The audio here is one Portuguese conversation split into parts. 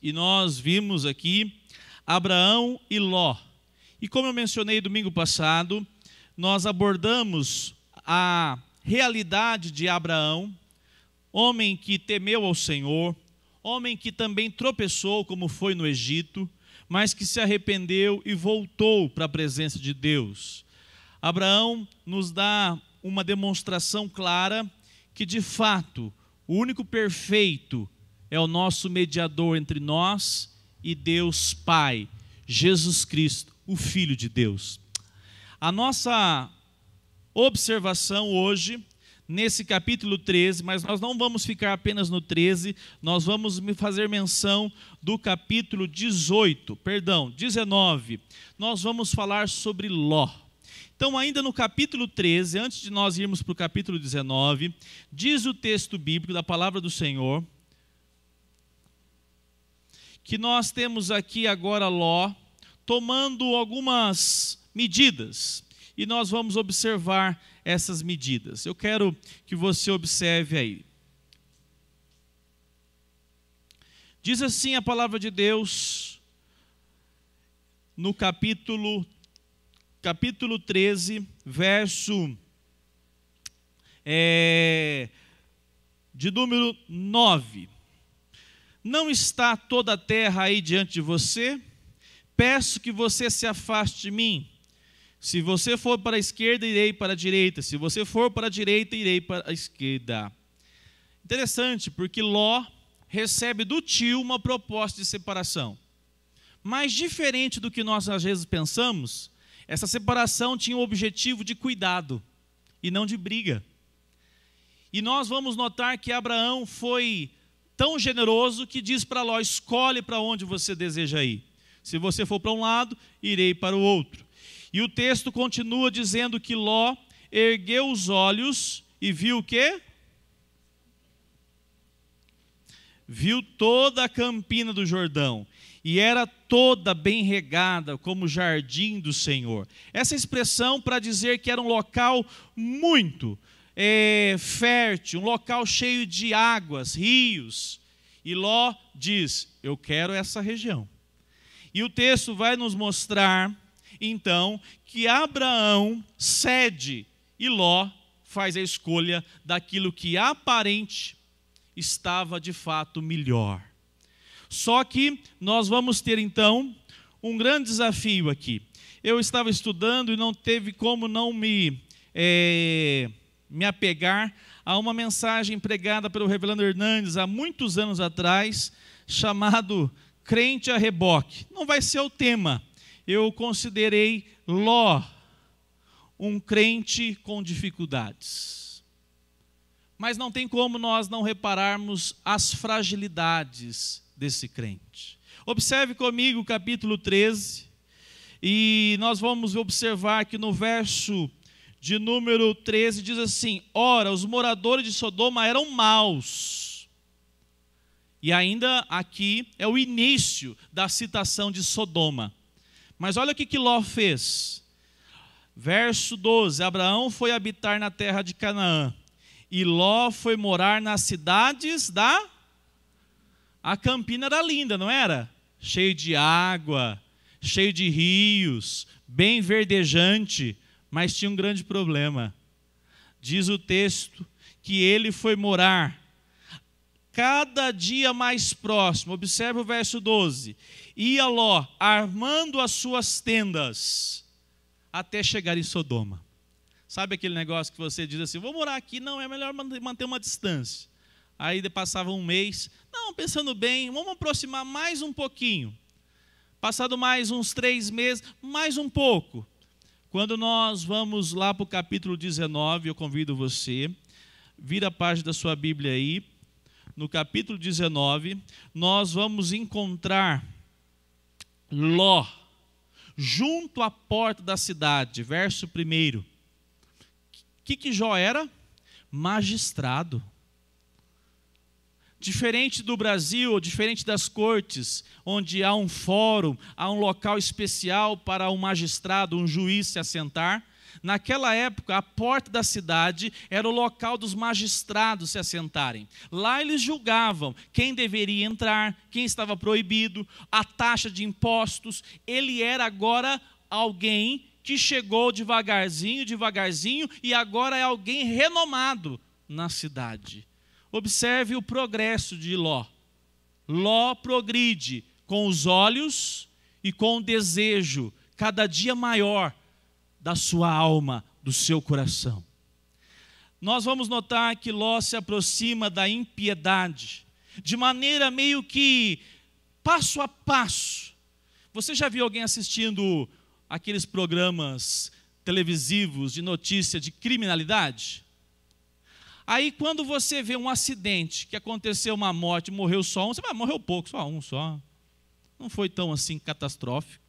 e nós vimos aqui Abraão e Ló. E como eu mencionei domingo passado, nós abordamos a realidade de Abraão, homem que temeu ao Senhor, homem que também tropeçou, como foi no Egito, mas que se arrependeu e voltou para a presença de Deus. Abraão nos dá uma demonstração clara que, de fato, o único perfeito é o nosso mediador entre nós e Deus Pai, Jesus Cristo, o Filho de Deus. A nossa observação hoje, nesse capítulo 13, mas nós não vamos ficar apenas no 13, nós vamos fazer menção do capítulo 19. Nós vamos falar sobre Ló. Então, ainda no capítulo 13, antes de nós irmos para o capítulo 19, diz o texto bíblico da palavra do Senhor, que nós temos aqui agora Ló, tomando algumas medidas, e nós vamos observar essas medidas. Eu quero que você observe aí. Diz assim a palavra de Deus, no capítulo 13, verso de número 9. Não está toda a terra aí diante de você? Peço que você se afaste de mim. Se você for para a esquerda, irei para a direita. Se você for para a direita, irei para a esquerda. Interessante, porque Ló recebe do tio uma proposta de separação. Mas diferente do que nós às vezes pensamos, essa separação tinha o objetivo de cuidado e não de briga. E nós vamos notar que Abraão foi tão generoso que diz para Ló: escolhe para onde você deseja ir. Se você for para um lado, irei para o outro. E o texto continua dizendo que Ló ergueu os olhos e viu o quê? Viu toda a campina do Jordão, e era toda bem regada, como o jardim do Senhor. Essa expressão para dizer que era um local muito fértil, um local cheio de águas, rios. E Ló diz: eu quero essa região. E o texto vai nos mostrar, então, que Abraão cede e Ló faz a escolha daquilo que aparente estava de fato melhor. Só que nós vamos ter então um grande desafio aqui. Eu estava estudando e não teve como não me apegar a uma mensagem pregada pelo Reverendo Hernandes há muitos anos atrás, chamado Crente a Reboque. Não vai ser o tema. Eu considerei Ló um crente com dificuldades. Mas não tem como nós não repararmos as fragilidades desse crente. Observe comigo o capítulo 13, e nós vamos observar que no verso de número 13 diz assim: ora, os moradores de Sodoma eram maus. E ainda aqui é o início da citação de Sodoma. Mas olha o que Ló fez. Verso 12: Abraão foi habitar na terra de Canaã, e Ló foi morar nas cidades da... A campina era linda, não era? Cheio de água, cheio de rios, bem verdejante, mas tinha um grande problema. Diz o texto que ele foi morar cada dia mais próximo. Observe o verso 12. Ia Ló armando as suas tendas até chegar em Sodoma. Sabe aquele negócio que você diz assim: vou morar aqui, não, é melhor manter uma distância. Aí passava um mês, não, pensando bem, vamos aproximar mais um pouquinho. Passado mais uns 3 meses, mais um pouco. Quando nós vamos lá para o capítulo 19, eu convido você, vira a página da sua Bíblia aí. No capítulo 19, nós vamos encontrar Ló junto à porta da cidade. Verso 1. O que Jó era? Magistrado. Diferente do Brasil, diferente das cortes, onde há um fórum, há um local especial para um magistrado, um juiz se assentar, Naquela época, a porta da cidade era o local dos magistrados se assentarem. Lá eles julgavam quem deveria entrar, quem estava proibido, a taxa de impostos. Ele era agora alguém que chegou devagarzinho, devagarzinho, e agora é alguém renomado na cidade. Observe o progresso de Ló. Ló progride com os olhos e com o desejo cada dia maior da sua alma, do seu coração. Nós vamos notar que Ló se aproxima da impiedade, de maneira meio que passo a passo. Você já viu alguém assistindo aqueles programas televisivos de notícia de criminalidade? Aí quando você vê um acidente, que aconteceu uma morte, morreu só um, você vai, morreu pouco, só um só. Não foi tão assim catastrófico.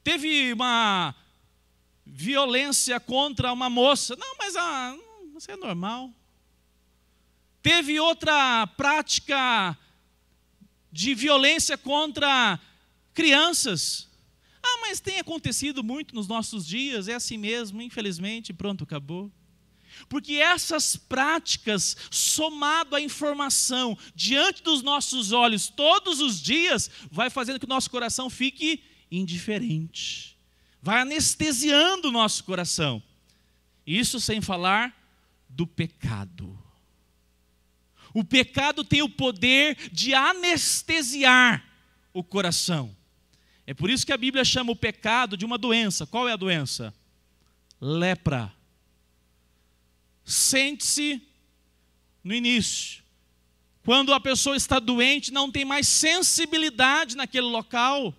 Teve uma violência contra uma moça, não, mas isso é normal. Teve outra prática de violência contra crianças. Mas tem acontecido muito nos nossos dias, é assim mesmo, infelizmente, pronto, acabou. Porque essas práticas, somado à informação diante dos nossos olhos todos os dias, vai fazendo que o nosso coração fique indiferente. Vai anestesiando o nosso coração. Isso sem falar do pecado. O pecado tem o poder de anestesiar o coração. É por isso que a Bíblia chama o pecado de uma doença. Qual é a doença? Lepra. Sente-se no início. Quando a pessoa está doente, não tem mais sensibilidade naquele local.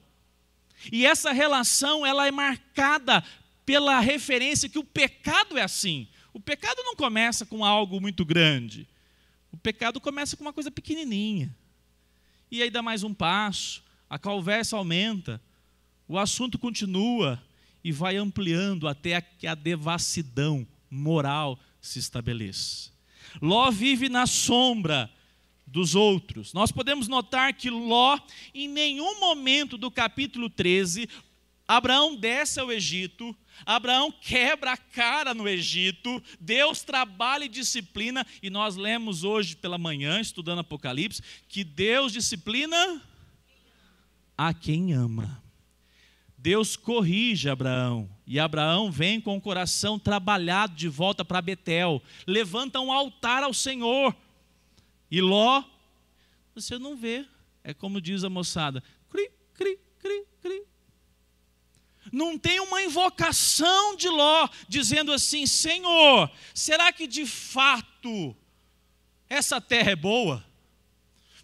E essa relação, ela é marcada pela referência que o pecado é assim. O pecado não começa com algo muito grande. O pecado começa com uma coisa pequenininha. E aí dá mais um passo, a conversa aumenta, o assunto continua e vai ampliando até que a devassidão moral se estabeleça. Ló vive na sombra dos outros. Nós podemos notar que Ló, em nenhum momento do capítulo 13, Abraão desce ao Egito, Abraão quebra a cara no Egito, Deus trabalha e disciplina, e nós lemos hoje pela manhã, estudando Apocalipse, que Deus disciplina a quem ama. Deus corrige Abraão, e Abraão vem com o coração trabalhado de volta para Betel, levanta um altar ao Senhor. E Ló, você não vê, é como diz a moçada, cri, cri, cri, cri. Não tem uma invocação de Ló, dizendo assim, Senhor, será que de fato essa terra é boa?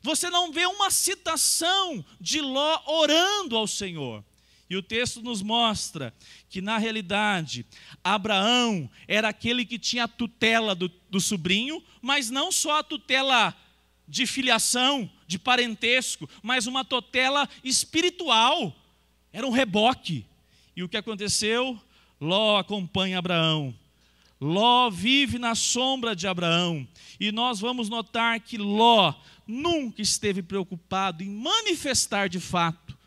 Você não vê uma citação de Ló orando ao Senhor. E o texto nos mostra que, na realidade, Abraão era aquele que tinha a tutela do sobrinho, mas não só a tutela de filiação, de parentesco, mas uma tutela espiritual. Era um reboque. E o que aconteceu? Ló acompanha Abraão. Ló vive na sombra de Abraão. E nós vamos notar que Ló nunca esteve preocupado em manifestar de fato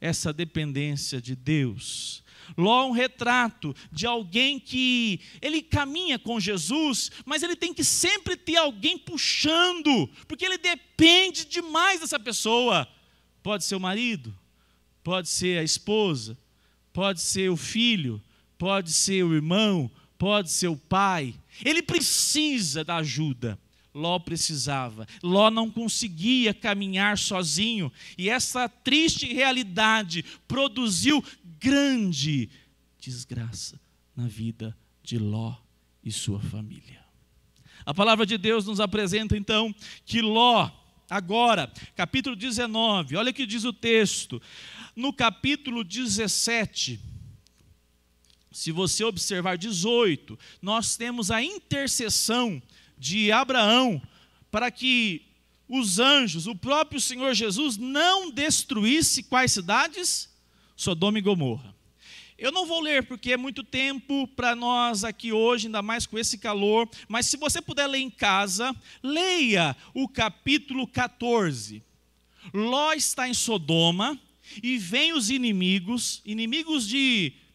essa dependência de Deus. Ló é um retrato de alguém que ele caminha com Jesus, mas ele tem que sempre ter alguém puxando, porque ele depende demais dessa pessoa. Pode ser o marido, pode ser a esposa, pode ser o filho, pode ser o irmão, pode ser o pai. Ele precisa da ajuda. Ló precisava. Ló não conseguia caminhar sozinho. E essa triste realidade produziu grande desgraça na vida de Ló e sua família. A palavra de Deus nos apresenta então que Ló, agora, capítulo 19, olha o que diz o texto. No capítulo 17, se você observar 18, nós temos a intercessão de Abraão para que os anjos, o próprio Senhor Jesus, não destruísse quais cidades? Sodoma e Gomorra. Eu não vou ler porque é muito tempo para nós aqui hoje, ainda mais com esse calor, mas se você puder ler em casa, leia o capítulo 14. Ló está em Sodoma e vem os inimigos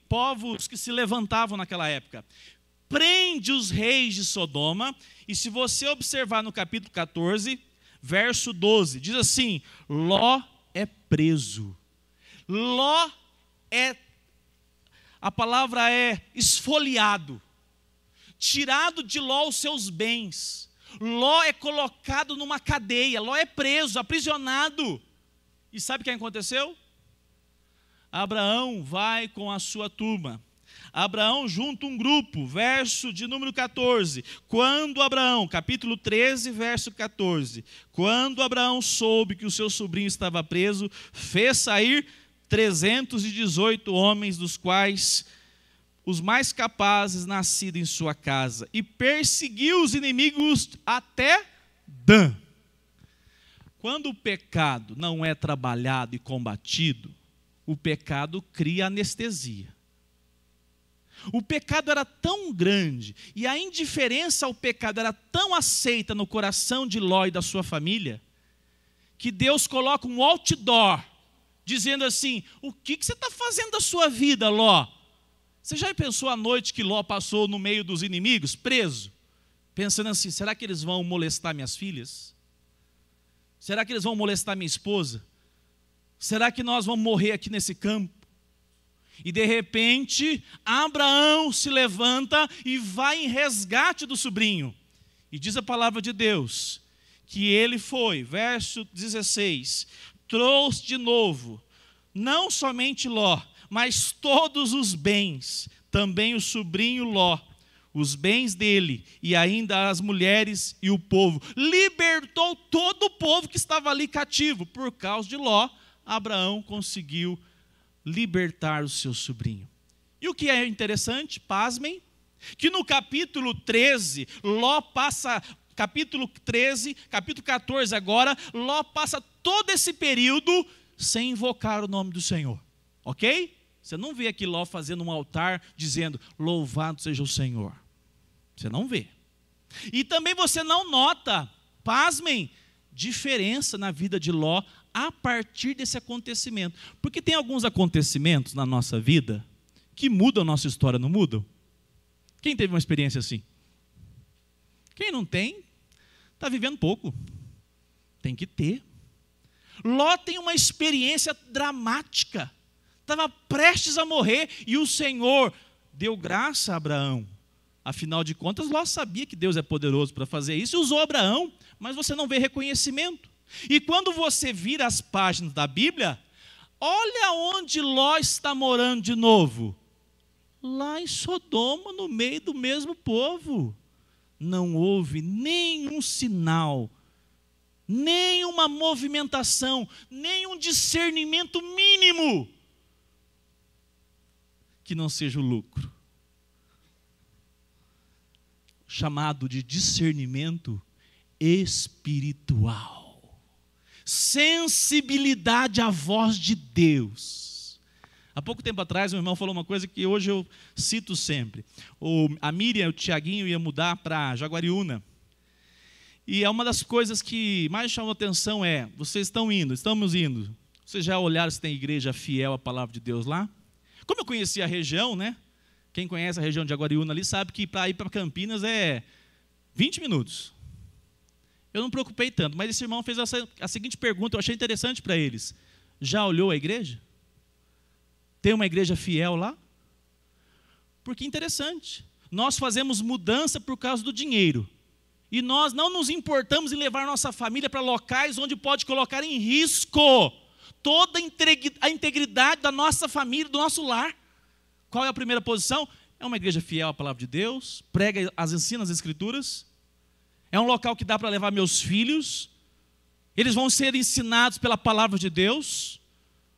povos que se levantavam naquela época. Prende os reis de Sodoma, e se você observar no capítulo 14, verso 12, diz assim: Ló é preso. Ló a palavra é esfoliado. Tirado de Ló os seus bens. Ló é colocado numa cadeia. Ló é preso, aprisionado. E sabe o que aconteceu? Abraão vai com a sua turma. Abraão junta um grupo, verso de número 14. Quando Abraão, capítulo 13, verso 14. Quando Abraão soube que o seu sobrinho estava preso, fez sair 318 homens, dos quais os mais capazes nascidos em sua casa, e perseguiu os inimigos até Dan. Quando o pecado não é trabalhado e combatido, o pecado cria anestesia. O pecado era tão grande e a indiferença ao pecado era tão aceita no coração de Ló e da sua família, que Deus coloca um outdoor, dizendo assim: o que você está fazendo da sua vida, Ló? Você já pensou a noite que Ló passou no meio dos inimigos, preso? Pensando assim: será que eles vão molestar minhas filhas? Será que eles vão molestar minha esposa? Será que nós vamos morrer aqui nesse campo? E de repente, Abraão se levanta e vai em resgate do sobrinho. E diz a palavra de Deus, que ele foi, verso 16, trouxe de novo, não somente Ló, mas todos os bens, também o sobrinho Ló, os bens dele, e ainda as mulheres e o povo. Libertou todo o povo que estava ali cativo. Por causa de Ló, Abraão conseguiu libertar o seu sobrinho. E o que é interessante, pasmem, que no capítulo 13, Ló passa, capítulo 13, capítulo 14 agora, Ló passa todo esse período sem invocar o nome do Senhor, ok? Você não vê aqui Ló fazendo um altar dizendo: louvado seja o Senhor. Você não vê. E também você não nota, pasmem, diferença na vida de Ló a partir desse acontecimento. Porque tem alguns acontecimentos na nossa vida que mudam a nossa história, não mudam? Quem teve uma experiência assim? Quem não tem, está vivendo pouco. Tem que ter. Ló tem uma experiência dramática. Estava prestes a morrer e o Senhor deu graça a Abraão. Afinal de contas, Ló sabia que Deus é poderoso para fazer isso e usou Abraão, mas você não vê reconhecimento. E quando você vira as páginas da Bíblia, olha onde Ló está morando de novo. Lá em Sodoma, no meio do mesmo povo. Não houve nenhum sinal, nenhuma movimentação, nenhum discernimento mínimo que não seja o lucro. Chamado de discernimento espiritual. Sensibilidade à voz de Deus. Há pouco tempo atrás, meu irmão falou uma coisa que hoje eu cito sempre. A Miriam e o Tiaguinho iam mudar para Jaguariúna. E é uma das coisas que mais chamou atenção vocês estão indo, estamos indo. Vocês já olharam se tem igreja fiel à palavra de Deus lá? Como eu conheci a região, né? Quem conhece a região de Jaguariúna ali sabe que para ir para Campinas é 20 minutos. Eu não me preocupei tanto, mas esse irmão fez a seguinte pergunta, eu achei interessante para eles. Já olhou a igreja? Tem uma igreja fiel lá? Porque interessante, nós fazemos mudança por causa do dinheiro. E nós não nos importamos em levar nossa família para locais onde pode colocar em risco toda a integridade da nossa família, do nosso lar. Qual é a primeira posição? É uma igreja fiel à palavra de Deus, prega ensina as escrituras. É um local que dá para levar meus filhos. Eles vão ser ensinados pela palavra de Deus.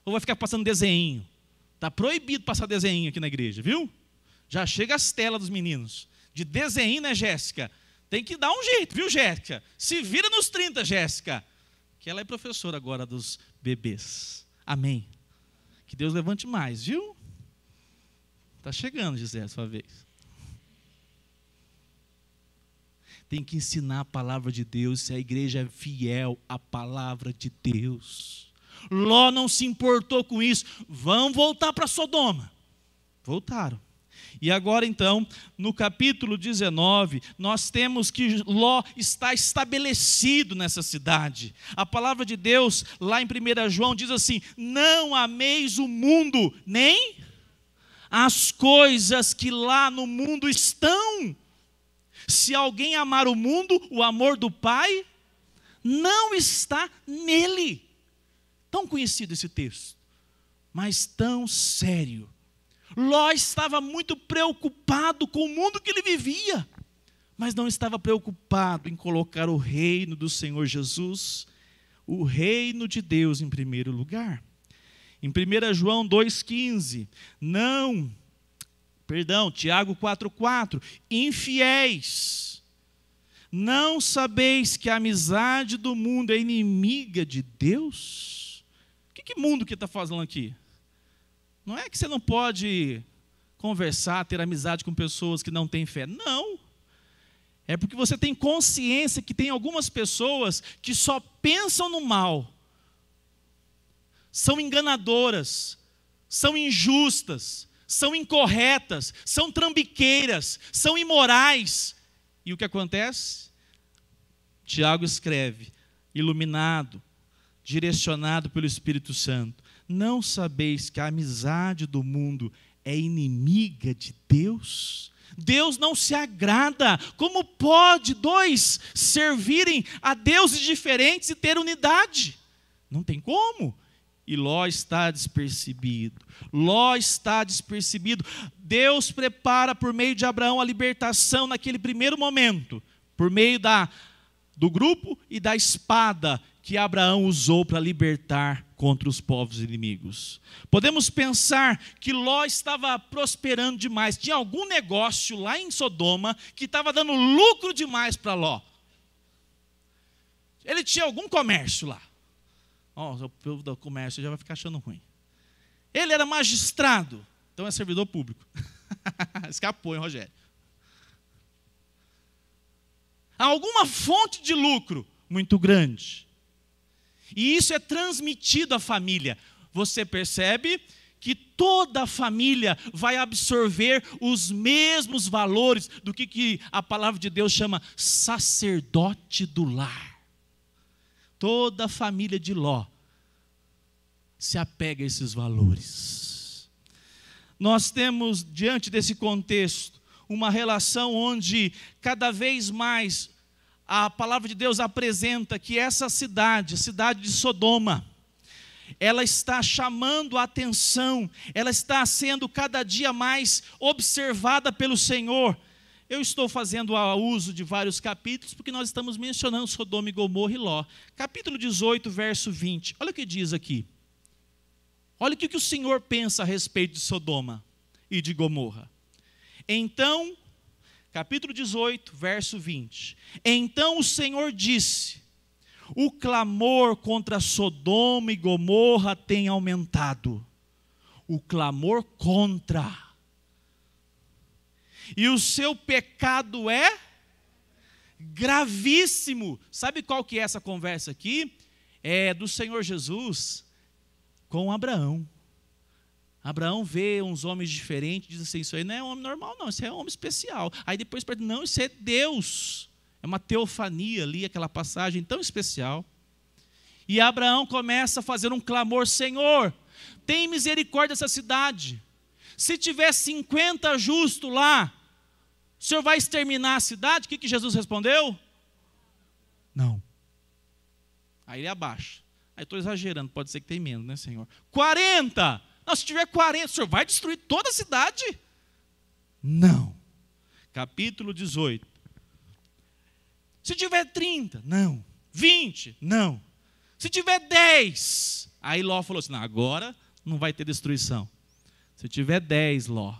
Ou vai ficar passando desenho? Está proibido passar desenho aqui na igreja, viu? Já chega as telas dos meninos. De desenho, né, Jéssica? Tem que dar um jeito, viu, Jéssica? Se vira nos 30, Jéssica. Que ela é professora agora dos bebês. Amém. Que Deus levante mais, viu? Está chegando, Gisele, sua vez. Tem que ensinar a palavra de Deus, se a igreja é fiel à palavra de Deus. Ló não se importou com isso. Vamos voltar para Sodoma. Voltaram. E agora então, no capítulo 19, nós temos que Ló está estabelecido nessa cidade. A palavra de Deus, lá em 1 João, diz assim: não ameis o mundo, nem as coisas que lá no mundo estão. Se alguém amar o mundo, o amor do Pai não está nele. Tão conhecido esse texto, mas tão sério. Ló estava muito preocupado com o mundo que ele vivia, mas não estava preocupado em colocar o reino do Senhor Jesus, o reino de Deus em primeiro lugar. Em 1 João 2,15, Tiago 4,4, infiéis, não sabeis que a amizade do mundo é inimiga de Deus? Que mundo que está falando aqui? Não é que você não pode conversar, ter amizade com pessoas que não têm fé. Não. É porque você tem consciência que tem algumas pessoas que só pensam no mal. São enganadoras, são injustas, são incorretas, são trambiqueiras, são imorais. E o que acontece? Tiago escreve, iluminado, direcionado pelo Espírito Santo: não sabeis que a amizade do mundo é inimiga de Deus? Deus não se agrada. Como pode dois servirem a deuses diferentes e ter unidade? Não tem como. E Ló está despercebido. Ló está despercebido. Deus prepara por meio de Abraão a libertação naquele primeiro momento, por meio do grupo e da espada que Abraão usou para libertar contra os povos inimigos. Podemos pensar que Ló estava prosperando demais. Tinha algum negócio lá em Sodoma que estava dando lucro demais para Ló. Ele tinha algum comércio lá. O povo do comércio já vai ficar achando ruim. Ele era magistrado, então é servidor público. Escapou, hein, Rogério? Alguma fonte de lucro muito grande. E isso é transmitido à família. Você percebe que toda a família vai absorver os mesmos valores do que a palavra de Deus chama sacerdote do lar. Toda a família de Ló se apega a esses valores. Nós temos, diante desse contexto, uma relação onde cada vez mais a palavra de Deus apresenta que essa cidade, a cidade de Sodoma, ela está chamando a atenção, ela está sendo cada dia mais observada pelo Senhor. Eu estou fazendo uso de vários capítulos, porque nós estamos mencionando Sodoma e Gomorra e Ló. Capítulo 18, verso 20. Olha o que diz aqui. Olha o que o Senhor pensa a respeito de Sodoma e de Gomorra. Então, capítulo 18, verso 20. Então o Senhor disse: o clamor contra Sodoma e Gomorra tem aumentado. O clamor contra. E o seu pecado é gravíssimo. Sabe qual que é essa conversa aqui? É do Senhor Jesus com Abraão. Abraão vê uns homens diferentes, diz assim: isso aí não é homem normal não, isso é homem especial. Aí depois pergunta: não, isso é Deus. É uma teofania ali, aquela passagem tão especial. E Abraão começa a fazer um clamor: Senhor, tem misericórdia dessa cidade. Se tiver 50 justos lá, o Senhor vai exterminar a cidade? O que Jesus respondeu? Não. Aí ele abaixa. Aí estou exagerando, pode ser que tenha menos, né, Senhor? 40! Não, se tiver 40, o Senhor vai destruir toda a cidade? Não. Capítulo 18. Se tiver 30, não. 20, não. Se tiver 10, aí Ló falou assim: não, agora não vai ter destruição. Se tiver 10, Ló,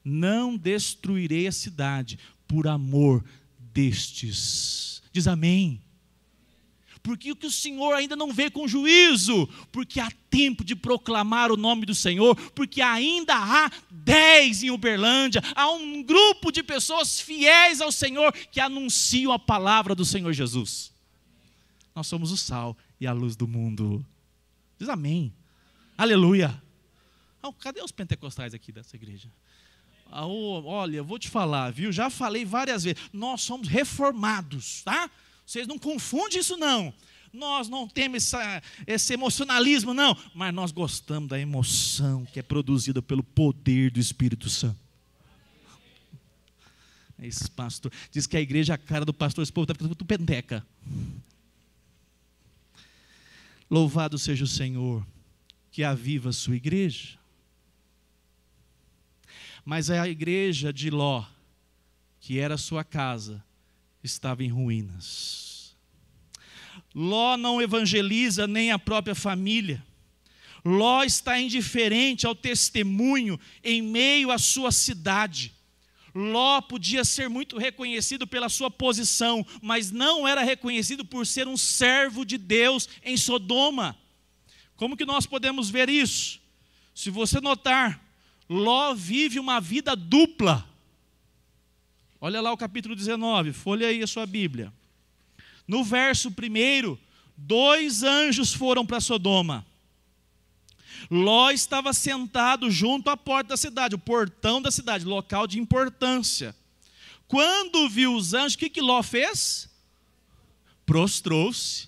não destruirei a cidade por amor destes. Diz amém. Porque o que o Senhor ainda não veio com juízo, porque há tempo de proclamar o nome do Senhor, porque ainda há 10 em Uberlândia, há um grupo de pessoas fiéis ao Senhor que anunciam a palavra do Senhor Jesus. Nós somos o sal e a luz do mundo. Diz amém. Aleluia. Cadê os pentecostais aqui dessa igreja? Olha, eu vou te falar, viu? Já falei várias vezes. Nós somos reformados, tá? Vocês não confundem isso, não. Nós não temos esse emocionalismo, não. Mas nós gostamos da emoção que é produzida pelo poder do Espírito Santo. Esse pastor diz que a igreja é a cara do pastor. Esse povo está ficando tudo penteca. Louvado seja o Senhor, que aviva a sua igreja. Mas a igreja de Ló, que era a sua casa, estava em ruínas. Ló não evangeliza nem a própria família. Ló está indiferente ao testemunho em meio à sua cidade. Ló podia ser muito reconhecido pela sua posição, mas não era reconhecido por ser um servo de Deus em Sodoma. Como que nós podemos ver isso? Se você notar, Ló vive uma vida dupla. Olha lá o capítulo 19, folha aí a sua Bíblia. No verso 1, 2 anjos foram para Sodoma. Ló estava sentado junto à porta da cidade, o portão da cidade, local de importância. Quando viu os anjos, o que Ló fez? Prostrou-se.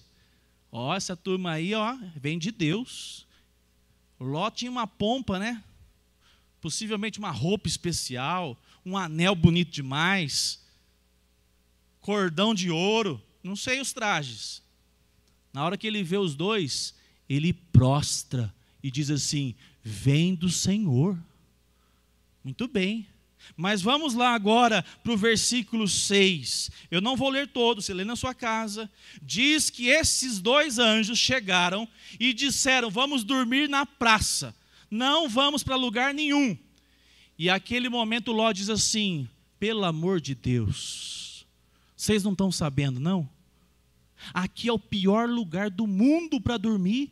Essa turma aí, vem de Deus. Ló tinha uma pompa, né? Possivelmente uma roupa especial, um anel bonito demais, cordão de ouro, não sei os trajes. Na hora que ele vê os dois, ele prostra e diz assim: vem do Senhor. Muito bem. Mas vamos lá agora para o versículo 6. Eu não vou ler todo, você lê na sua casa. Diz que esses 2 anjos chegaram e disseram: vamos dormir na praça. Não vamos para lugar nenhum. E aquele momento Ló diz assim: pelo amor de Deus, vocês não estão sabendo, não? Aqui é o pior lugar do mundo para dormir.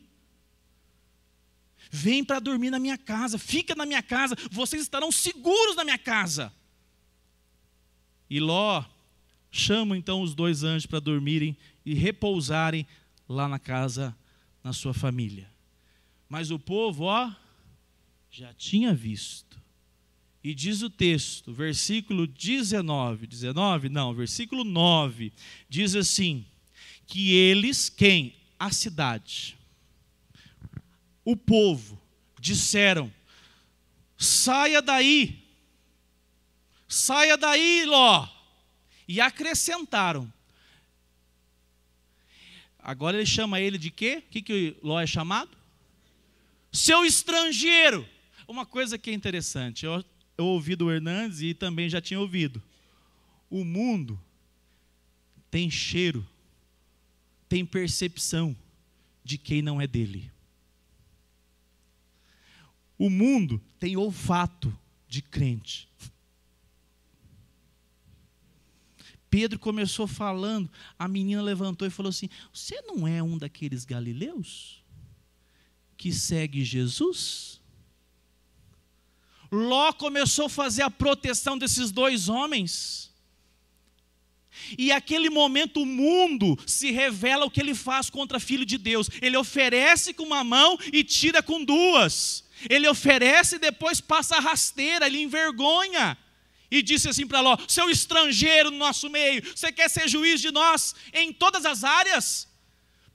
Vem para dormir na minha casa, fica na minha casa, vocês estarão seguros na minha casa. E Ló chama então os 2 anjos para dormirem e repousarem lá na casa, na sua família. Mas o povo, já tinha visto. E diz o texto, versículo 19, versículo 9, diz assim, que eles, quem? A cidade, o povo, disseram: saia daí, Ló. E acrescentaram. Agora ele chama ele de quê? O que Ló é chamado? Seu estrangeiro. Uma coisa que é interessante, eu ouvi do Hernandes e também já tinha ouvido. O mundo tem cheiro, tem percepção de quem não é dele. O mundo tem olfato de crente. Pedro começou falando, a menina levantou e falou assim: você não é um daqueles galileus que segue Jesus? Ló começou a fazer a proteção desses 2 homens. E aquele momento o mundo se revela o que ele faz contra filho de Deus. Ele oferece com uma mão e tira com 2. Ele oferece e depois passa a rasteira, ele envergonha. E disse assim para Ló: seu estrangeiro no nosso meio, você quer ser juiz de nós em todas as áreas?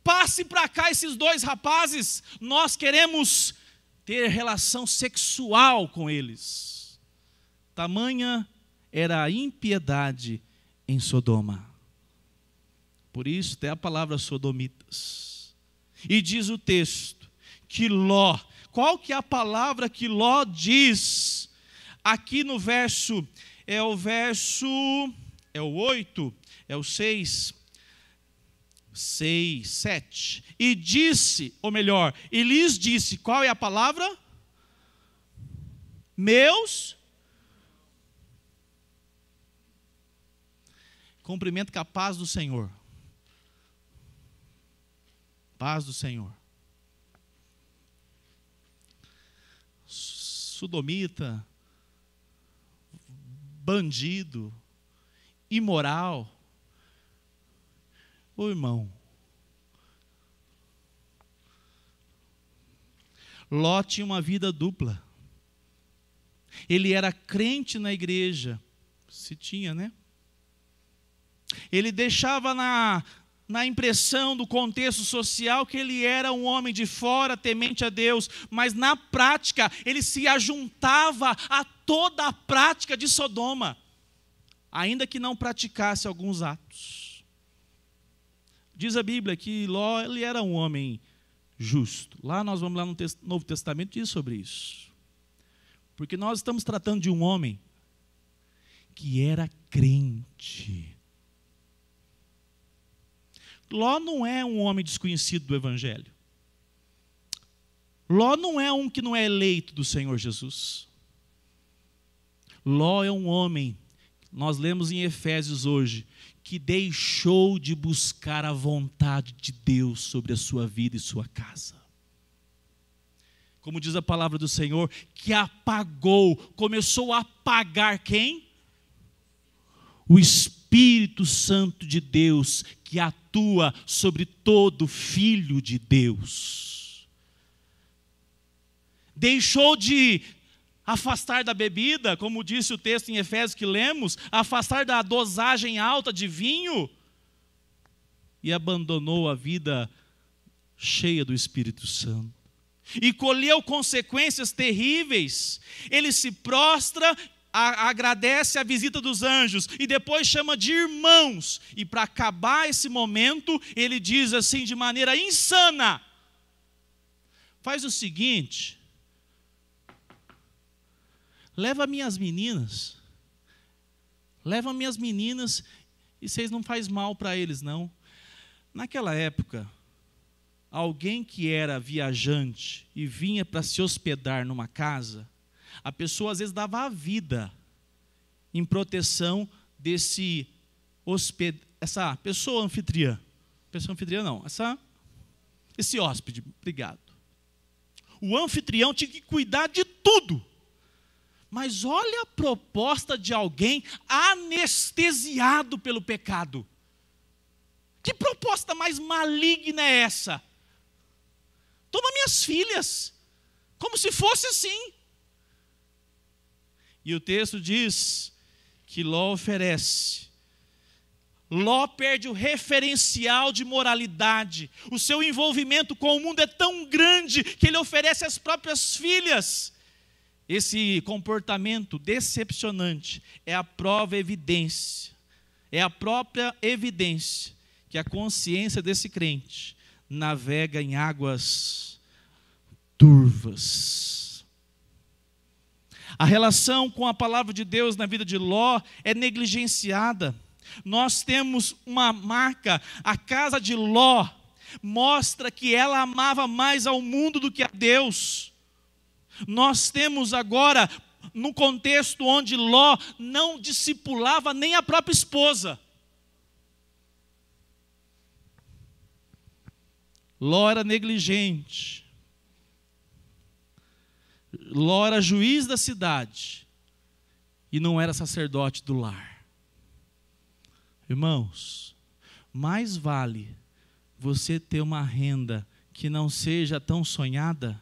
Passe para cá esses 2 rapazes, nós queremos ter relação sexual com eles. Tamanha era a impiedade em Sodoma. Por isso tem a palavra sodomitas. E diz o texto que Ló, qual que é a palavra que Ló diz? Aqui no verso, é o 8, é o 6, 7. E disse, ou melhor, e lhes disse, qual é a palavra? Meus. Cumprimento com a paz do Senhor. Paz do Senhor. Sodomita, bandido, imoral. Ô irmão, Ló tinha uma vida dupla. Ele era crente na igreja. Se tinha, né? Ele deixava na impressão do contexto social que ele era um homem de fora, temente a Deus, mas na prática ele se ajuntava a toda a prática de Sodoma, ainda que não praticasse alguns atos. Diz a Bíblia que Ló, ele era um homem justo. Lá nós vamos lá no Novo Testamento, diz sobre isso. Porque nós estamos tratando de um homem que era crente. Ló não é um homem desconhecido do Evangelho. Ló não é um que não é eleito do Senhor Jesus. Ló é um homem, nós lemos em Efésios hoje, que deixou de buscar a vontade de Deus sobre a sua vida e sua casa. Como diz a palavra do Senhor, que apagou, começou a apagar quem? O Espírito Santo de Deus, que atua sobre todo filho de Deus. Deixou de afastar da bebida, como disse o texto em Efésios que lemos, afastar da dosagem alta de vinho, e abandonou a vida cheia do Espírito Santo. E colheu consequências terríveis. Ele se prostra, agradece a visita dos anjos e depois chama de irmãos. E para acabar esse momento, ele diz assim de maneira insana: faz o seguinte, leva minhas meninas e vocês não fazem mal para eles não. Naquela época, alguém que era viajante e vinha para se hospedar numa casa, a pessoa às vezes dava a vida em proteção essa pessoa anfitriã. Pessoa anfitriã não, esse hóspede, obrigado. O anfitrião tinha que cuidar de tudo. Mas olha a proposta de alguém anestesiado pelo pecado. Que proposta mais maligna é essa? Toma minhas filhas, como se fosse assim. E o texto diz que Ló oferece. Ló perde o referencial de moralidade. O seu envolvimento com o mundo é tão grande que ele oferece as próprias filhas. Esse comportamento decepcionante é a própria evidência que a consciência desse crente navega em águas turvas. A relação com a palavra de Deus na vida de Ló é negligenciada. Nós temos uma marca, a casa de Ló mostra que ela amava mais ao mundo do que a Deus. Nós temos agora, no contexto onde Ló não discipulava nem a própria esposa. Ló era negligente. Ló era juiz da cidade e não era sacerdote do lar. Irmãos, mais vale você ter uma renda que não seja tão sonhada,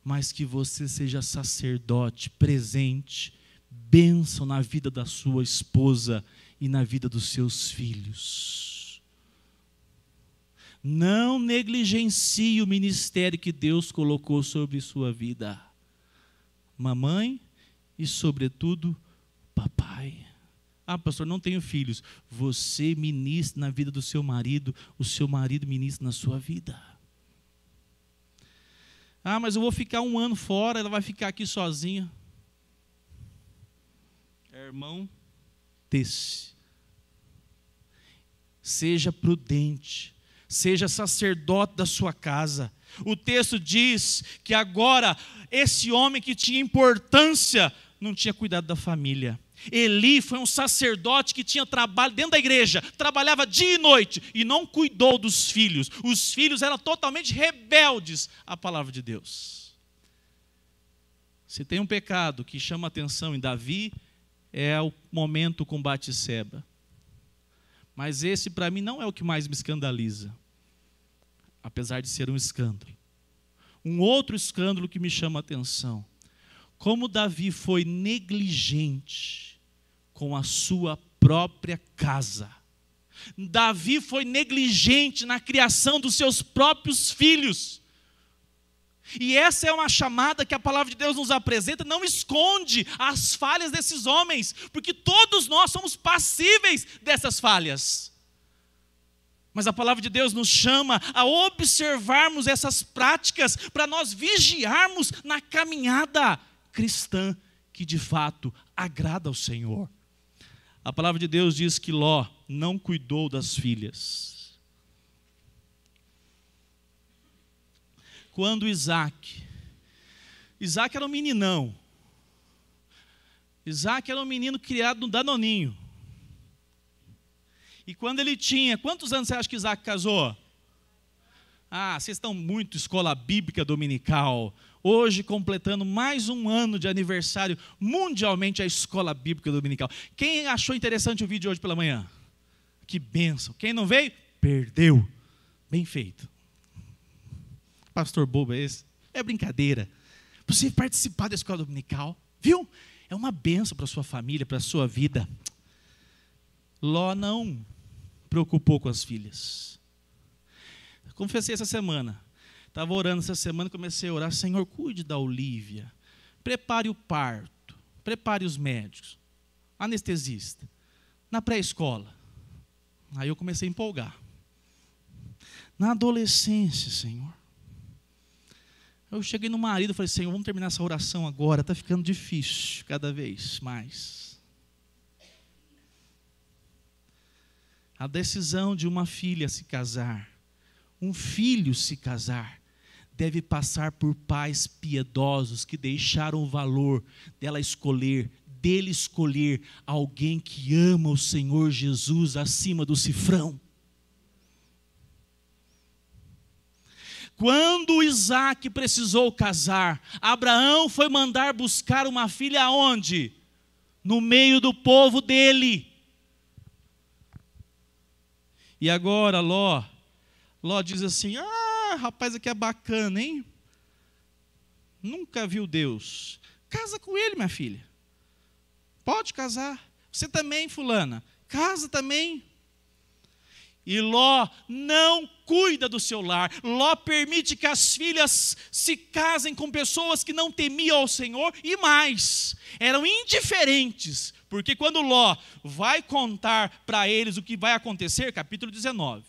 mas que você seja sacerdote, presente, bênção na vida da sua esposa e na vida dos seus filhos. Não negligencie o ministério que Deus colocou sobre sua vida. Mamãe e, sobretudo, papai. Ah, pastor, não tenho filhos. Você ministra na vida do seu marido, o seu marido ministra na sua vida. Ah, mas eu vou ficar 1 ano fora, ela vai ficar aqui sozinha. Irmão, seja prudente, seja sacerdote da sua casa. O texto diz que agora esse homem que tinha importância não tinha cuidado da família. Eli foi um sacerdote que tinha trabalho dentro da igreja, trabalhava dia e noite e não cuidou dos filhos. Os filhos eram totalmente rebeldes à palavra de Deus. Se tem um pecado que chama atenção em Davi, é o momento com Batseba. Mas esse para mim não é o que mais me escandaliza, apesar de ser um escândalo. Um outro escândalo que me chama a atenção: como Davi foi negligente com a sua própria casa. Davi foi negligente na criação dos seus próprios filhos. E essa é uma chamada que a palavra de Deus nos apresenta, não esconde as falhas desses homens, porque todos nós somos passíveis dessas falhas. Mas a palavra de Deus nos chama a observarmos essas práticas para nós vigiarmos na caminhada cristã que de fato agrada ao Senhor. A palavra de Deus diz que Ló não cuidou das filhas. Quando Isaac era um meninão. Isaac era um menino criado no Danoninho. E quando ele tinha, quantos anos você acha que Isaac casou? Vocês estão muito escola bíblica dominical. Hoje completando mais um ano de aniversário mundialmente a escola bíblica dominical. Quem achou interessante o vídeo de hoje pela manhã? Que bênção. Quem não veio, perdeu. Bem feito. Pastor bobo é esse? É brincadeira. Você participar da escola dominical, viu? É uma bênção para a sua família, para a sua vida. Ló não preocupou com as filhas. Confessei essa semana. Estava orando essa semana e comecei a orar. Senhor, cuide da Olívia. Prepare o parto. Prepare os médicos. Anestesista. Na pré-escola. Aí eu comecei a empolgar. Na adolescência, Senhor. Eu cheguei no marido e falei, Senhor, vamos terminar essa oração agora. Está ficando difícil cada vez mais. A decisão de uma filha se casar, um filho se casar, deve passar por pais piedosos que deixaram o valor dele escolher alguém que ama o Senhor Jesus acima do cifrão. Quando Isaac precisou casar, Abraão foi mandar buscar uma filha aonde? No meio do povo dele. E agora Ló diz assim, rapaz, aqui é bacana, hein? Nunca viu Deus. Casa com ele, minha filha. Pode casar. Você também, fulana. Casa também. E Ló não cuida do seu lar. Ló permite que as filhas se casem com pessoas que não temiam ao Senhor e mais, eram indiferentes. Porque quando Ló vai contar para eles o que vai acontecer, capítulo 19.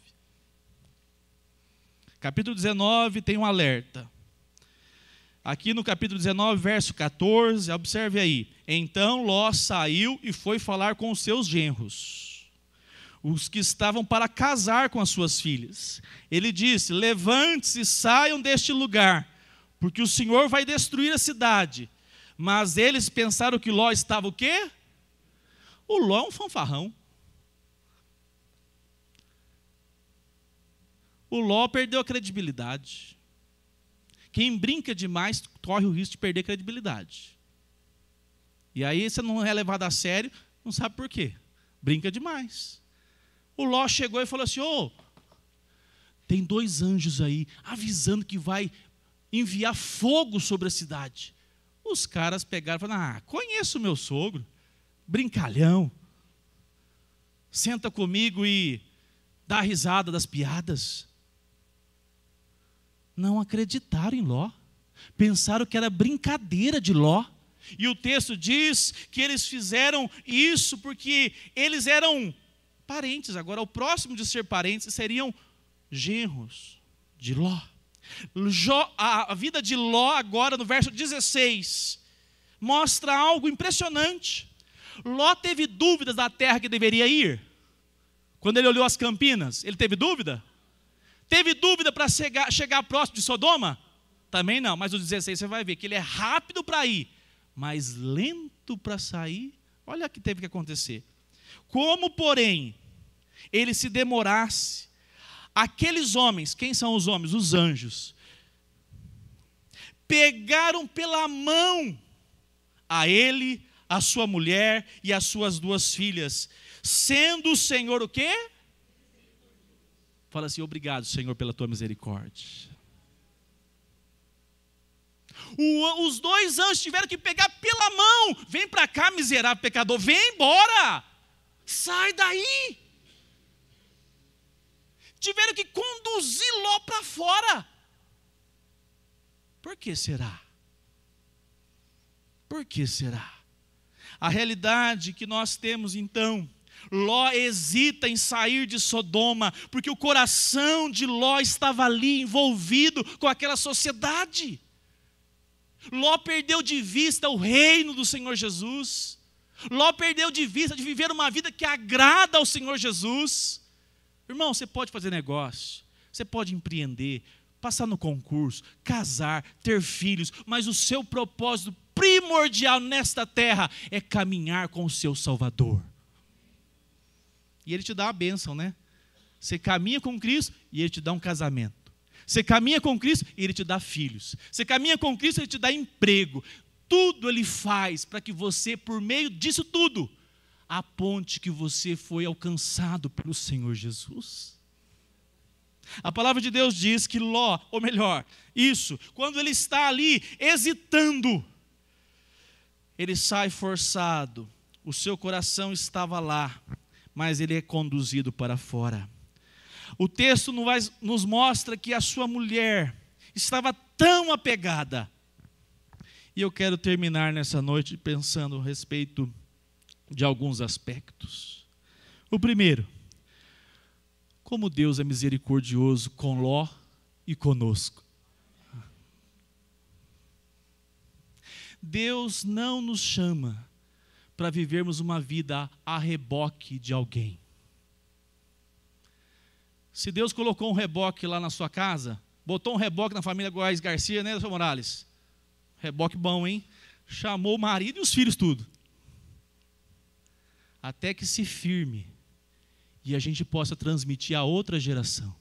Capítulo 19 tem um alerta. Aqui no capítulo 19, verso 14, observe aí. Então Ló saiu e foi falar com os seus genros, os que estavam para casar com as suas filhas. Ele disse, levante-se e saiam deste lugar, porque o Senhor vai destruir a cidade. Mas eles pensaram que Ló estava o quê? O Ló é um fanfarrão. O Ló perdeu a credibilidade. Quem brinca demais corre o risco de perder credibilidade. E aí você não é levado a sério, não sabe por quê. Brinca demais. O Ló chegou e falou assim, tem 2 anjos aí, avisando que vai enviar fogo sobre a cidade. Os caras pegaram e falaram, conheço o meu sogro, brincalhão. Senta comigo e dá risada das piadas. Não acreditaram em Ló. Pensaram que era brincadeira de Ló. E o texto diz que eles fizeram isso porque eles eram parentes. Agora, o próximo de ser parentes seriam genros de Ló. A vida de Ló agora, no verso 16, mostra algo impressionante. Ló teve dúvidas da terra que deveria ir? Quando ele olhou as campinas, ele teve dúvida? Teve dúvida para chegar próximo de Sodoma? Também não, mas no 16 você vai ver que ele é rápido para ir, mas lento para sair. Olha o que teve que acontecer. Como, porém, ele se demorasse, aqueles homens, quem são os homens? Os anjos, pegaram pela mão a ele, a sua mulher e as suas 2 filhas, sendo o Senhor o quê? Fala assim, obrigado, Senhor, pela tua misericórdia. Os dois anjos tiveram que pegar pela mão. Vem para cá, miserável pecador, vem embora. Sai daí. Tiveram que conduzir Ló para fora. Por que será? Por que será? A realidade que nós temos então, Ló hesita em sair de Sodoma, porque o coração de Ló estava ali envolvido com aquela sociedade. Ló perdeu de vista o reino do Senhor Jesus. Ló perdeu de vista de viver uma vida que agrada ao Senhor Jesus. Irmão, você pode fazer negócio, você pode empreender, passar no concurso, casar, ter filhos, mas o seu propósito primordial nesta terra é caminhar com o seu Salvador. E Ele te dá a bênção, né? Você caminha com Cristo e Ele te dá um casamento. Você caminha com Cristo e Ele te dá filhos. Você caminha com Cristo e Ele te dá emprego. Tudo Ele faz para que você, por meio disso tudo, aponte que você foi alcançado pelo Senhor Jesus. A palavra de Deus diz que Ló, ou melhor, quando ele está ali hesitando, ele sai forçado, o seu coração estava lá, mas ele é conduzido para fora. O texto nos mostra que a sua mulher estava tão apegada. E eu quero terminar nessa noite pensando a respeito de alguns aspectos. O primeiro, como Deus é misericordioso com Ló e conosco. Deus não nos chama para vivermos uma vida a reboque de alguém. Se Deus colocou um reboque lá na sua casa, botou um reboque na família Goiás Garcia, né, Sr. Morales? Reboque bom, hein? Chamou o marido e os filhos tudo. Até que se firme e a gente possa transmitir a outra geração.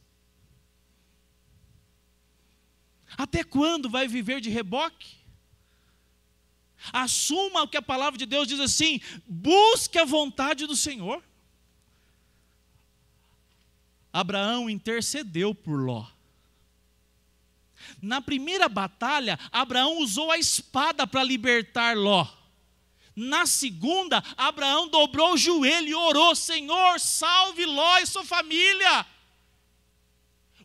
Até quando vai viver de reboque? Assuma o que a palavra de Deus diz assim: busque a vontade do Senhor. Abraão intercedeu por Ló. Na primeira batalha, Abraão usou a espada para libertar Ló. Na segunda, Abraão dobrou o joelho e orou: Senhor, salve Ló e sua família.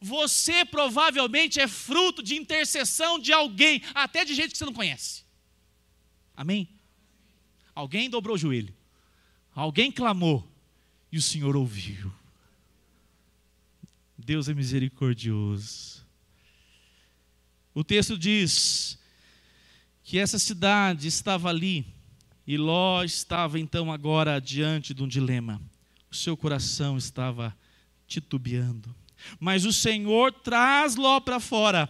Você provavelmente é fruto de intercessão de alguém, até de gente que você não conhece. Amém? Alguém dobrou o joelho, alguém clamou e o Senhor ouviu. Deus é misericordioso. O texto diz que essa cidade estava ali e Ló estava então agora diante de um dilema. O seu coração estava titubeando. Mas o Senhor traz Ló para fora.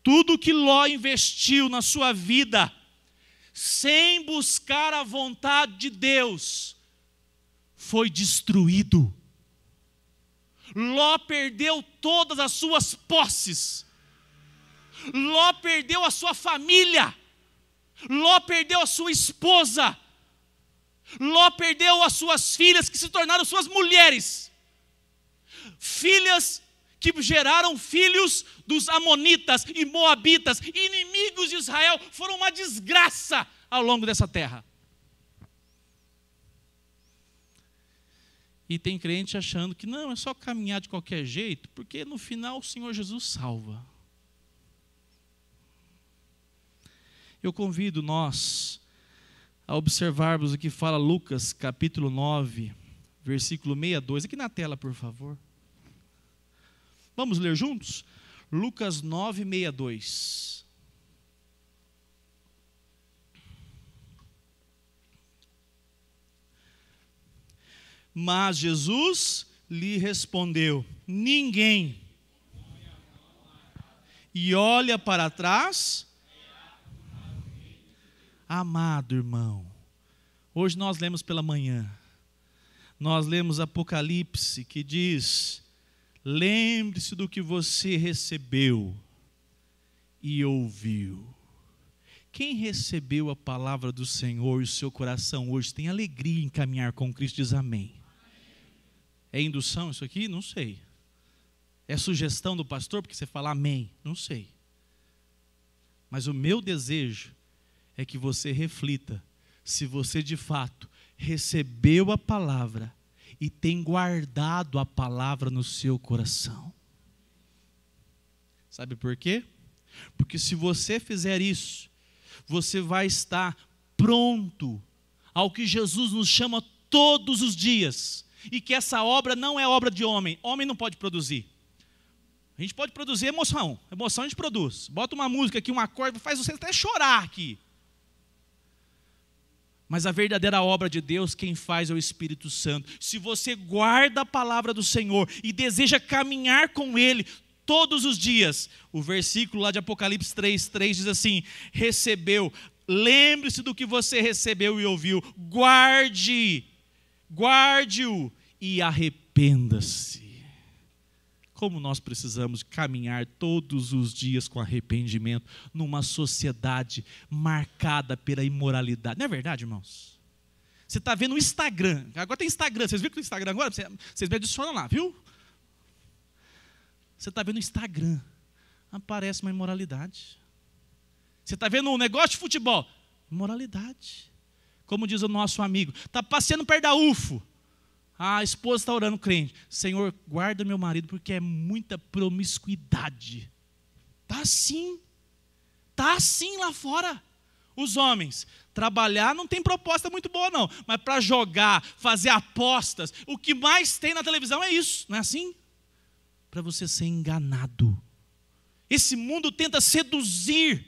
Tudo que Ló investiu na sua vida, sem buscar a vontade de Deus, foi destruído. Ló perdeu todas as suas posses. Ló perdeu a sua família. Ló perdeu a sua esposa. Ló perdeu as suas filhas, que se tornaram suas mulheres. Filhas que geraram filhos dos amonitas e moabitas, inimigos de Israel. Foram uma desgraça ao longo dessa terra. E tem crente achando que não, é só caminhar de qualquer jeito, porque no final o Senhor Jesus salva. Eu convido nós a observarmos o que fala Lucas capítulo 9, versículo 62. Aqui na tela, por favor. Vamos ler juntos? Lucas 9, 62. Mas Jesus lhe respondeu: ninguém. E olha para trás. Amado irmão, hoje nós lemos pela manhã, nós lemos Apocalipse, que diz: lembre-se do que você recebeu e ouviu. Quem recebeu a palavra do Senhor e o seu coração hoje tem alegria em caminhar com Cristo, diz amém. É indução isso aqui? Não sei. É sugestão do pastor porque você fala amém? Não sei. Mas o meu desejo é que você reflita se você de fato recebeu a palavra e tem guardado a palavra no seu coração. Sabe por quê? Porque se você fizer isso, você vai estar pronto ao que Jesus nos chama todos os dias. E que essa obra não é obra de homem. Homem não pode produzir. A gente pode produzir emoção. Emoção a gente produz. Bota uma música aqui, um acorde, faz você até chorar aqui. Mas a verdadeira obra de Deus, quem faz é o Espírito Santo. Se você guarda a palavra do Senhor e deseja caminhar com Ele todos os dias, o versículo lá de Apocalipse 3:3 diz assim: recebeu, lembre-se do que você recebeu e ouviu, guarde-o e arrependa-se. Como nós precisamos caminhar todos os dias com arrependimento numa sociedade marcada pela imoralidade. Não é verdade, irmãos? Você está vendo o Instagram. Agora tem Instagram. Vocês viram que o Instagram agora? Vocês me adicionam lá, viu? Você está vendo o Instagram. Aparece uma imoralidade. Você está vendo um negócio de futebol. Imoralidade. Como diz o nosso amigo. Está passeando perto da UFO. A esposa está orando, crente: Senhor, guarda meu marido porque é muita promiscuidade. Está assim lá fora. Os homens, trabalhar não tem proposta muito boa não, mas para jogar, fazer apostas, o que mais tem na televisão é isso, não é assim? Para você ser enganado. Esse mundo tenta seduzir.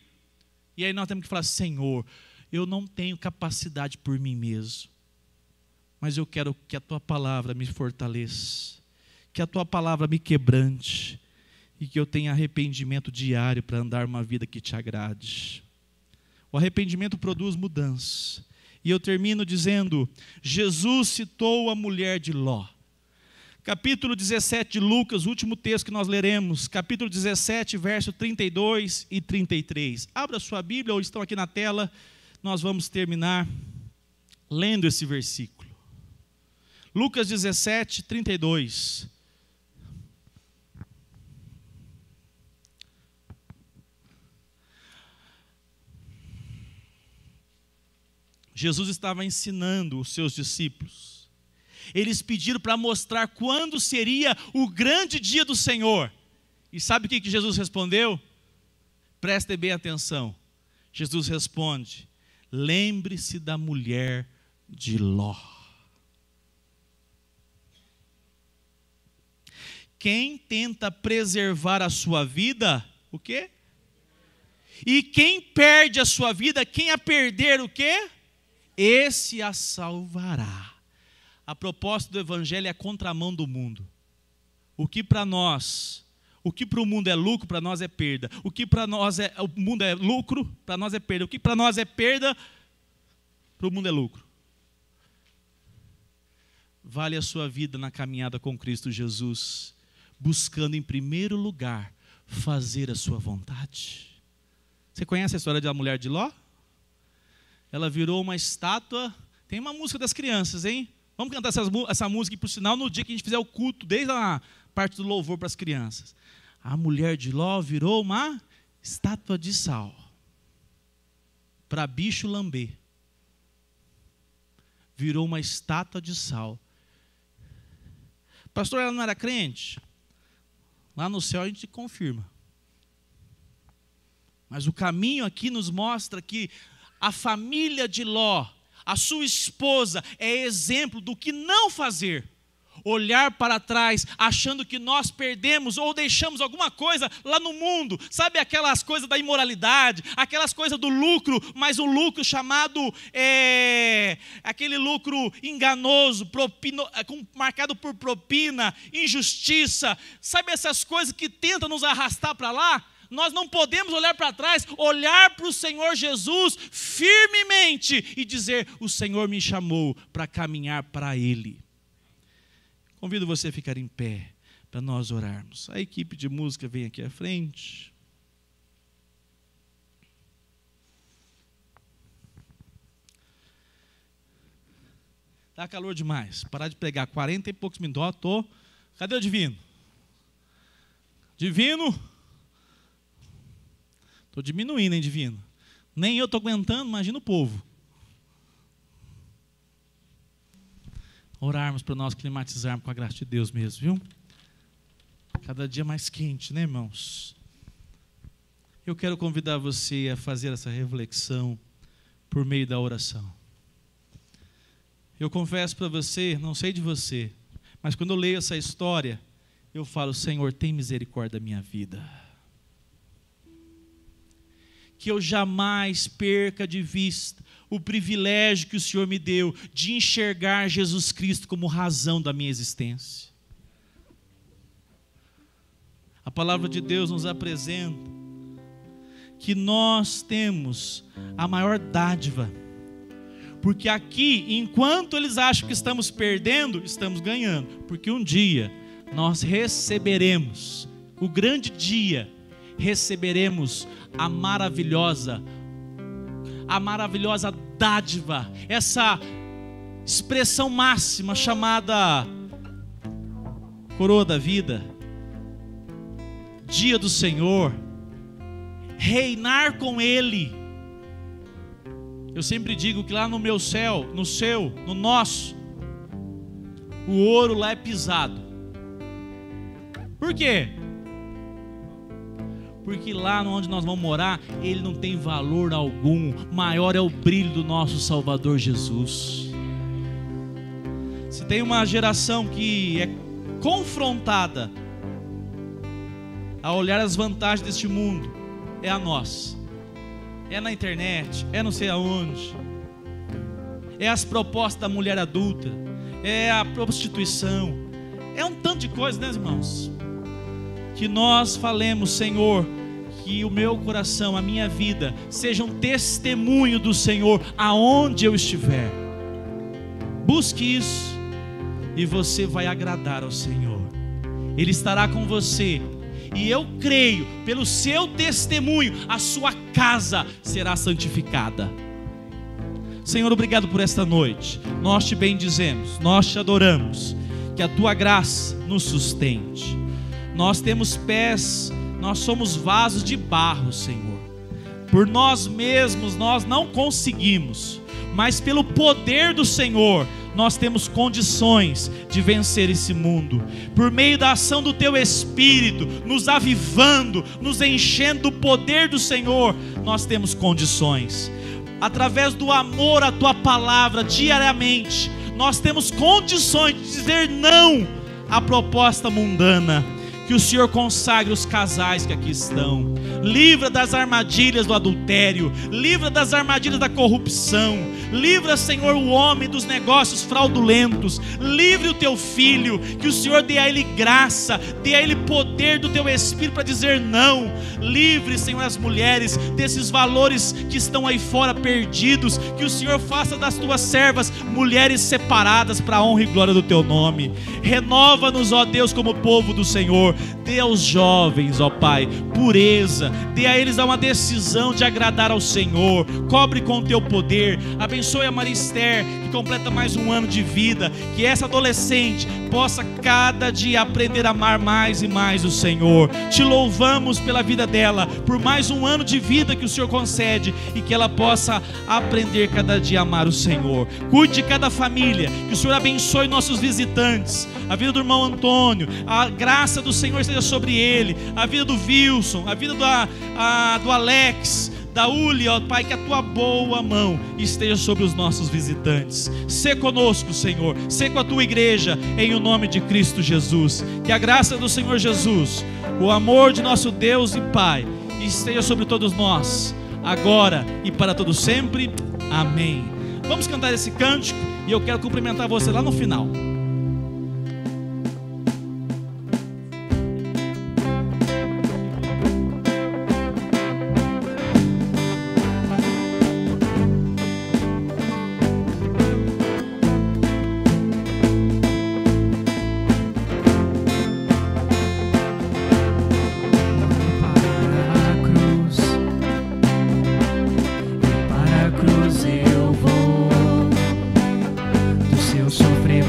E aí nós temos que falar: Senhor, eu não tenho capacidade por mim mesmo. Mas eu quero que a Tua palavra me fortaleça, que a Tua palavra me quebrante, e que eu tenha arrependimento diário para andar uma vida que Te agrade. O arrependimento produz mudança. E eu termino dizendo, Jesus citou a mulher de Ló. Capítulo 17 de Lucas, o último texto que nós leremos, capítulo 17, verso 32 e 33. Abra sua Bíblia, ou estão aqui na tela, nós vamos terminar lendo esse versículo. Lucas 17, 32. Jesus estava ensinando os seus discípulos. Eles pediram para mostrar quando seria o grande dia do Senhor. E sabe o que Jesus respondeu? Prestem bem atenção. Jesus responde: lembre-se da mulher de Ló. Quem tenta preservar a sua vida, o quê? E quem perde a sua vida, quem a perder, o quê? Esse a salvará. A proposta do Evangelho é a contramão do mundo. O que para nós, o que para o mundo é lucro, para nós é perda. O que para nós o mundo é lucro, para nós é perda. O que para nós é perda, para o mundo é lucro. Vale a sua vida na caminhada com Cristo Jesus, buscando em primeiro lugar fazer a sua vontade. Você conhece a história da mulher de Ló? Ela virou uma estátua. Tem uma música das crianças, hein? Vamos cantar essa música, por sinal, no dia que a gente fizer o culto, desde a parte do louvor para as crianças. A mulher de Ló virou uma estátua de sal para bicho lamber. Virou uma estátua de sal. Pastor, ela não era crente? Lá no céu a gente confirma. Mas o caminho aqui nos mostra que a família de Ló, a sua esposa, é exemplo do que não fazer. Olhar para trás achando que nós perdemos ou deixamos alguma coisa lá no mundo. Sabe aquelas coisas da imoralidade, aquelas coisas do lucro, mas o lucro chamado, aquele lucro enganoso, marcado por propina, injustiça. Sabe essas coisas que tentam nos arrastar para lá? Nós não podemos olhar para trás, olhar para o Senhor Jesus firmemente e dizer: o Senhor me chamou para caminhar para Ele. Convido você a ficar em pé para nós orarmos. A equipe de música vem aqui à frente. Está calor demais. Parar de pregar 40 e poucos minutos. Cadê o divino? Divino? Estou diminuindo, hein, divino? Nem eu estou aguentando, imagina o povo. Orarmos para nós climatizarmos com a graça de Deus mesmo, viu? Cada dia mais quente, né, irmãos? Eu quero convidar você a fazer essa reflexão por meio da oração. Eu confesso para você, não sei de você, mas quando eu leio essa história, eu falo: Senhor, tem misericórdia da minha vida. Que eu jamais perca de vista o privilégio que o Senhor me deu de enxergar Jesus Cristo como razão da minha existência. A palavra de Deus nos apresenta que nós temos a maior dádiva, porque aqui, enquanto eles acham que estamos perdendo, estamos ganhando, porque um dia nós receberemos, o grande dia, receberemos a maravilhosa dádiva, essa expressão máxima chamada coroa da vida, dia do Senhor, reinar com Ele. Eu sempre digo que lá no meu céu, no seu, no nosso, o ouro lá é pisado. Por quê? Porque lá onde nós vamos morar, ele não tem valor algum. Maior é o brilho do nosso Salvador Jesus. Se tem uma geração que é confrontada a olhar as vantagens deste mundo, é a nossa. É na internet, é não sei aonde, é as propostas da mulher adulta, é a prostituição, é um tanto de coisa, né, irmãos? Que nós falemos: Senhor, que o meu coração, a minha vida, seja um testemunho do Senhor aonde eu estiver. Busque isso e você vai agradar ao Senhor. Ele estará com você. E eu creio, pelo seu testemunho, a sua casa será santificada. Senhor, obrigado por esta noite. Nós te bendizemos, nós te adoramos. Que a tua graça nos sustente. Nós temos pés, nós somos vasos de barro, Senhor. Por nós mesmos nós não conseguimos, mas pelo poder do Senhor nós temos condições de vencer esse mundo. Por meio da ação do teu Espírito, nos avivando, nos enchendo do poder do Senhor, nós temos condições. Através do amor à tua palavra diariamente, nós temos condições de dizer não à proposta mundana. Que o Senhor consagre os casais que aqui estão. Livra das armadilhas do adultério. Livra das armadilhas da corrupção. Livra, Senhor, o homem dos negócios fraudulentos. Livre o teu filho. Que o Senhor dê a ele graça, dê a ele poder do teu Espírito para dizer não. Livre, Senhor, as mulheres desses valores que estão aí fora perdidos. Que o Senhor faça das tuas servas mulheres separadas para a honra e glória do teu nome. Renova-nos, ó Deus, como povo do Senhor. Dê aos jovens, ó Pai, pureza. Dê a eles uma decisão de agradar ao Senhor. Cobre com o teu poder. Abençoe a Maria Esther, que completa mais um ano de vida. Que essa adolescente possa cada dia aprender a amar mais e mais o Senhor. Te louvamos pela vida dela, por mais um ano de vida que o Senhor concede, e que ela possa aprender cada dia a amar o Senhor. Cuide de cada família. Que o Senhor abençoe nossos visitantes. A vida do irmão Antônio, a graça do Senhor esteja sobre ele. A vida do Wilson, a vida do Alex, da Uli, ó Pai, que a tua boa mão esteja sobre os nossos visitantes. Sê conosco, Senhor, sê com a tua igreja, em o nome de Cristo Jesus. Que a graça do Senhor Jesus, o amor de nosso Deus e Pai, esteja sobre todos nós, agora e para todo sempre. Amém. Vamos cantar esse cântico e eu quero cumprimentar você lá no final.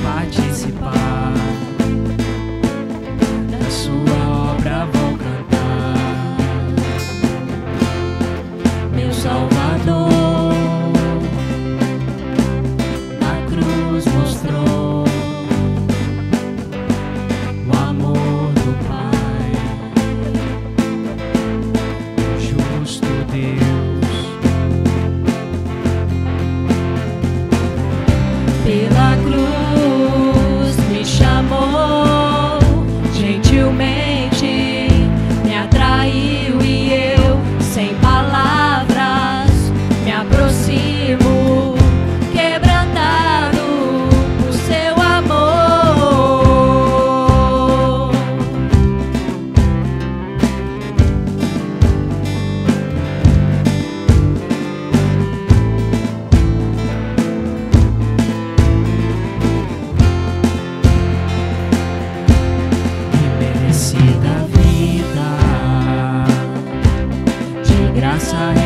Bate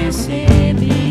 receber.